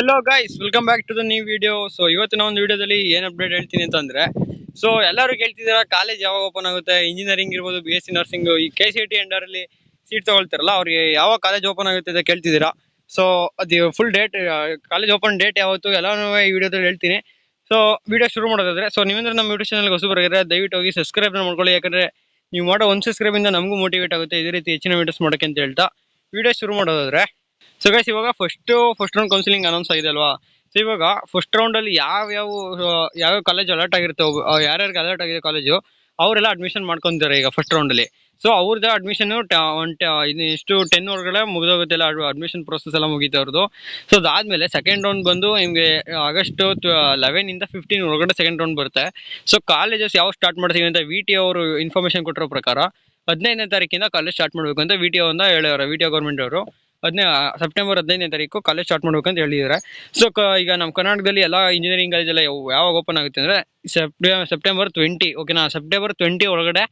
Hello guys, welcome back to the new video. So ಇವತ್ತಿನ ಒಂದು ವಿಡಿಯೋದಲ್ಲಿ ಏನ್ ಅಪ್ಡೇಟ್ ಹೇಳ್ತೀನಿ ಅಂತಂದ್ರೆ, ಸೊ ಎಲ್ಲರೂ ಕೇಳ್ತಿದ್ದೀರಾ ಕಾಲೇಜ್ ಯಾವಾಗ ಓಪನ್ ಆಗುತ್ತೆ, ಇಂಜಿನಿಯರಿಂಗ್ ಇರ್ಬೋದು, BSc ನರ್ಸಿಂಗ್, ಈ KCET ಅಂಡರ್ ಅಲ್ಲಿ ಸೀಟ್ ತಗೊಳ್ತಾರಲ್ಲ ಅವ್ರಿಗೆ ಯಾವ ಕಾಲೇಜ್ ಓಪನ್ ಆಗುತ್ತೆ ಅಂತ ಕೇಳ್ತಿದ್ದೀರಾ. ಸೊ ಅದು full date, college open date ಯಾವತ್ತು ಎಲ್ಲಾನು ಈ ವಿಡಿಯೋದಲ್ಲಿ ಹೇಳ್ತೀನಿ. ಸೊ ವಿಡಿಯೋ ಶುರು ಮಾಡೋದಾದ್ರೆ, ಸೊ ನೀವೇಂದ್ರೆ ನಮ್ಮ ಯೂಟ್ಯೂಬ್ ಚಾನಲ್ ಹೊಸಬರಾಗಿದ್ರೆ ದಯವಿಟ್ಟು ಹೋಗಿ ಸಬ್ಸ್ಕ್ರೈಬ್ ಮಾಡ್ಕೊಳ್ಳಿ. ಯಾಕಂದ್ರೆ ನೀವು ಮಾಡೋ ಒಂದು ಸಬ್ಸ್ಕ್ರೈಬ್ ಇಂದ ನಮಗೂ ಮೋಟಿವೇಟ್ ಆಗುತ್ತೆ ಇದೇ ರೀತಿ ಹೆಚ್ಚಿನ ವಿಡಿಯೋಸ್ ಮಾಡೋಕೆ ಅಂತ ಹೇಳ್ತಾ ವಿಡಿಯೋ ಶುರು ಮಾಡೋದಾದ್ರೆ, ಸೊ ಗೈಸ್ ಇವಾಗ ಫಸ್ಟ್ ರೌಂಡ್ ಕೌನ್ಸಿಲಿಂಗ್ ಅನೌನ್ಸ್ ಆಗಿದೆ ಅಲ್ವಾ. ಸೊ ಇವಾಗ ಫಸ್ಟ್ ರೌಂಡ್ ಅಲ್ಲಿ ಯಾವ ಕಾಲೇಜ್ ಅಲರ್ಟ್ ಆಗಿರ್ತವೆ, ಯಾರ್ಯಾರಿಗೆ ಅಲರ್ಟ್ ಆಗಿದೆ ಕಾಲೇಜು ಅವರೆಲ್ಲ ಅಡ್ಮಿಷನ್ ಮಾಡ್ಕೊಂತಾರೆ ಈಗ ಫಸ್ಟ್ ರೌಂಡ್ ಅಲ್ಲಿ. ಸೊ ಅವ್ರದ್ದು ಅಡ್ಮಿಷನ್ ಇಷ್ಟು 10 ಒಳಗಡೆ ಮುಗಿದೋಗುತ್ತೆ, ಎಲ್ಲ ಅಡ್ಮಿಷನ್ ಪ್ರೊಸೆಸ್ ಎಲ್ಲ ಮುಗೀತು ಅವ್ರದ್ದು. ಸೊ ಅದಾದ್ಮೇಲೆ ಸೆಕೆಂಡ್ ರೌಂಡ್ ಬಂದು ನಿಮಗೆ ಆಗಸ್ಟ್ 11 ಇಂದ 15 ಒಳಗಡೆ ಸೆಕೆಂಡ್ ರೌಂಡ್ ಬರುತ್ತೆ. ಸೊ ಕಾಲೇಜಸ್ ಯಾವ ಸ್ಟಾರ್ಟ್ ಮಾಡ್ತೀವಿ ಅಂತ VT ಅವರು ಇನ್ಫಾರ್ಮೇಶನ್ ಕೊಟ್ಟಿರೋ ಪ್ರಕಾರ 15ನೇ ತಾರೀಕಿಂದ ಕಾಲೇಜ್ ಸ್ಟಾರ್ಟ್ ಮಾಡಬೇಕು ಅಂತ VTO ಅಂತ ಹೇಳೋರು, VTO ಗೌರ್ಮೆಂಟ್ ಅವರು. ಸೆಪ್ಟೆಂಬರ್ 15ನೇ ತಾರೀಕು ಕಾಲೇಜ್ ಸ್ಟಾರ್ಟ್ ಮಾಡ್ಬೇಕಂತ ಹೇಳಿದ್ದಾರೆ. ಸೊ ಈಗ ನಮ್ಮ ಕರ್ನಾಟಕದಲ್ಲಿ ಎಲ್ಲ ಇಂಜಿನಿಯರಿಂಗ್ ಕಾಲೇಜ್ ಎಲ್ಲ ಯಾವಾಗ ಓಪನ್ ಆಗುತ್ತೆ ಅಂದ್ರೆ ಸೆಪ್ಟೆಂಬರ್ 20, ಓಕೆನಾ. ಸೆಪ್ಟೆಂಬರ್ 20 ಒಳಗಡೆ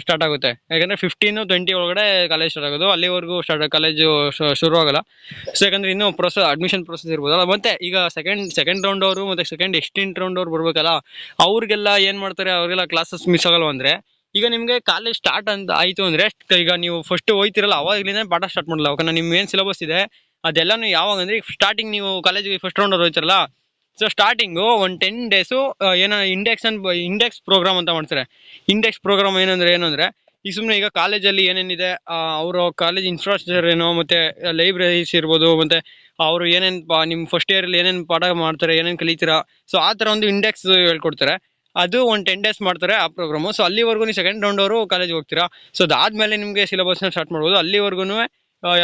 ಸ್ಟಾರ್ಟ್ ಆಗುತ್ತೆ. ಯಾಕಂದ್ರೆ 15-20 ಒಳಗಡೆ ಕಾಲೇಜ್ ಸ್ಟಾರ್ಟ್ ಆಗೋದು, ಅಲ್ಲಿವರೆಗೂ ಕಾಲೇಜು ಶುರು ಆಗಲ್ಲ. ಸೊ ಯಾಕಂದ್ರೆ ಇನ್ನೂ ಅಡ್ಮಿಷನ್ ಪ್ರೊಸೆಸ್ ಇರ್ಬೋದಲ್ಲ. ಮತ್ತೆ ಈಗ ಸೆಕೆಂಡ್ ರೌಂಡ್ ಅವರು ಮತ್ತೆ ಸೆಕೆಂಡ್ ಎಕ್ಸ್ಟೆಂಟ್ ರೌಂಡ್ ಅವ್ರು ಬರ್ಬೇಕಲ್ಲ, ಅವ್ರಿಗೆಲ್ಲ ಏನ್ ಮಾಡ್ತಾರೆ, ಅವ್ರಿಗೆಲ್ಲ ಕ್ಲಾಸಸ್ ಮಿಸ್ ಆಗಲ್ವ ಅಂದ್ರೆ, ಈಗ ನಿಮ್ಗೆ ಕಾಲೇಜ್ ಸ್ಟಾರ್ಟ್ ಅಂತ ಆಯ್ತು ಅಂದ್ರೆ, ಈಗ ನೀವು ಫಸ್ಟ್ ಹೋಯ್ತಿರಲ್ಲ ಅವಾಗಲಿಂದ ಪಾಠ ಸ್ಟಾರ್ಟ್ ಮಾಡಲ್ಲ. ಓಕೆನಾ, ನಿಮ್ ಏನ್ ಸಿಲೆಬಸ್ ಇದೆ ಅದೆಲ್ಲಾನು ಯಾವಾಗ ಅಂದ್ರೆ, ಸ್ಟಾರ್ಟಿಂಗ್ ನೀವು ಕಾಲೇಜಿಗೆ ಫಸ್ಟ್ ರೌಂಡ್ ಹೋಯ್ತಿರಲ್ಲ, ಸೊ ಸ್ಟಾರ್ಟಿಂಗು ಒಂದು 10 ಡೇಸು ಏನೋ ಇಂಡೆಕ್ಸ್ ಪ್ರೋಗ್ರಾಮ್ ಅಂತ ಮಾಡ್ತಾರೆ. ಇಂಡೆಕ್ಸ್ ಪ್ರೋಗ್ರಾಮ್ ಏನಂದ್ರೆ ಈಗ ಸುಮ್ಮನೆ ಈಗ ಕಾಲೇಜಲ್ಲಿ ಏನೇನಿದೆ, ಅವರು ಕಾಲೇಜ್ ಇನ್ಫ್ರಾಸ್ಟ್ರಕ್ಚರ್ ಏನೋ, ಮತ್ತೆ ಲೈಬ್ರರೀಸ್ ಇರ್ಬೋದು, ಮತ್ತೆ ಅವರು ನಿಮ್ ಫಸ್ಟ್ ಇಯರ್ ಅಲ್ಲಿ ಏನೇನು ಪಾಠ ಮಾಡ್ತಾರೆ, ಏನೇನು ಕಲಿತೀರಾ, ಸೊ ಆ ತರ ಒಂದು ಇಂಡೆಕ್ಸ್ ಹೇಳ್ಕೊಡ್ತಾರೆ. ಅದು ಒಂದು 10 ಡೇಸ್ ಮಾಡ್ತಾರೆ ಆ ಪ್ರೋಗ್ರಾಮು. ಸೊ ಅಲ್ಲಿವರೆಗೂ ನೀವು ಸೆಕೆಂಡ್ ರೌಂಡ್ ಅವರು ಕಾಲೇಜ್ ಹೋಗ್ತೀರಾ. ಸೊ ಅದಾದ್ಮೇಲೆ ನಿಮಗೆ ಸಿಲೆಬಸ್ ಸ್ಟಾರ್ಟ್ ಮಾಡ್ಬೋದು. ಅಲ್ಲಿವರೆಗೂ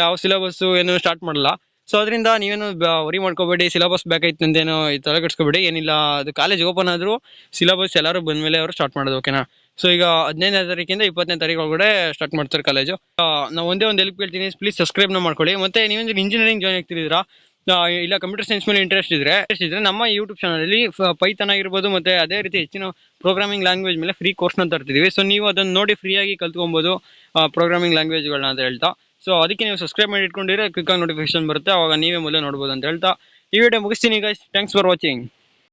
ಯಾವ ಸಿಲೆಬಸ್ ಏನು ಸ್ಟಾರ್ಟ್ ಮಾಡಲ್ಲ. ಸೊ ಅದರಿಂದ ನೀವೇನು ವರಿ ಮಾಡ್ಕೋಬೇಡಿ, ಸಿಲೆಬಸ್ ಬೇಕಾಯ್ತು ಅಂತೇನೋ ತಲೆ ಕೆಡ್ಸ್ಕೋಬೇಡಿ, ಏನಿಲ್ಲ. ಅದು ಕಾಲೇಜ್ ಓಪನ್ ಆದ್ರೂ ಸಿಲೆಬಸ್ ಎಲ್ಲರೂ ಬಂದ್ಮೇಲೆ ಅವರು ಸ್ಟಾರ್ಟ್ ಮಾಡೋದು, ಓಕೆನಾ. ಸೊ ಈಗ 15ನೇ ತಾರೀಕಿಂದ 20ನೇ ತಾರೀಕು ಒಳಗಡೆ ಸ್ಟಾರ್ಟ್ ಮಾಡ್ತಾರೆ ಕಾಲೇಜು. ನಾವು ಒಂದೇ ಒಂದು ಹೆಲ್ಪ್ ಕೇಳ್ತೀನಿ, ಪ್ಲೀಸ್ ಸಬ್ಸ್ಕ್ರೈಬ್ನ ಮಾಡ್ಕೊಳ್ಳಿ. ಮತ್ತೆ ನೀವೇನು ಇಂಜಿನಿಯರಿಂಗ್ ಜಾಯ್ನ್ ಆಗ್ತಿದ್ದೀರಾ, ಇಲ್ಲ ಕಂಪ್ಯೂಟರ್ ಸೈನ್ಸ್ ಮೇಲೆ ಇಂಟ್ರೆಸ್ಟ್ ಇದ್ರೆ ನಮ್ಮ ಯೂಟ್ಯೂಬ್ ಚಾನಲ್ ಪೈಥಾನ್ ಆಗಿರ್ಬೋದು, ಮತ್ತೆ ಅದೇ ರೀತಿ ಹೆಚ್ಚಿನ ಪ್ರೋಗ್ರಾಮಿಂಗ್ ಲ್ಯಾಂಗ್ವೇಜ್ ಮೇಲೆ ಫ್ರೀ ಕೋರ್ಸ್ನ ತರ್ತಿದೀವಿ. ಸೊ ನೀವು ಅದನ್ನ ನೋಡಿ ಫ್ರೀಯಾಗಿ ಕಲ್ತ್ಕೊಬೋದು ಪ್ರೋಗ್ರಾಮಿಂಗ್ ಲ್ಯಾಂಗ್ವೇಜ್ಗಳನ್ನ ಅಂತ ಹೇಳ್ತಾ. ಸೊ ಅದಕ್ಕೆ ನೀವು ಸಬ್ಸ್ಕ್ರೈಬ್ ಮಾಡಿ ಇಟ್ಕೊಂಡಿದ್ರೆ ಕ್ವಿಕ್ ಆಗಿ ನೋಟಿಫಿಕೇಶನ್ ಬರುತ್ತೆ, ಅವಾಗ ನೀವೇ ಮೊದಲೇ ನೋಡ್ಬೋದು ಅಂತ ಹೇಳ್ತಾ ಈ ವಿಡಿಯೋ ಮುಗಿಸ್ತೀನಿ ಗೈಸ್. Thanks for watching.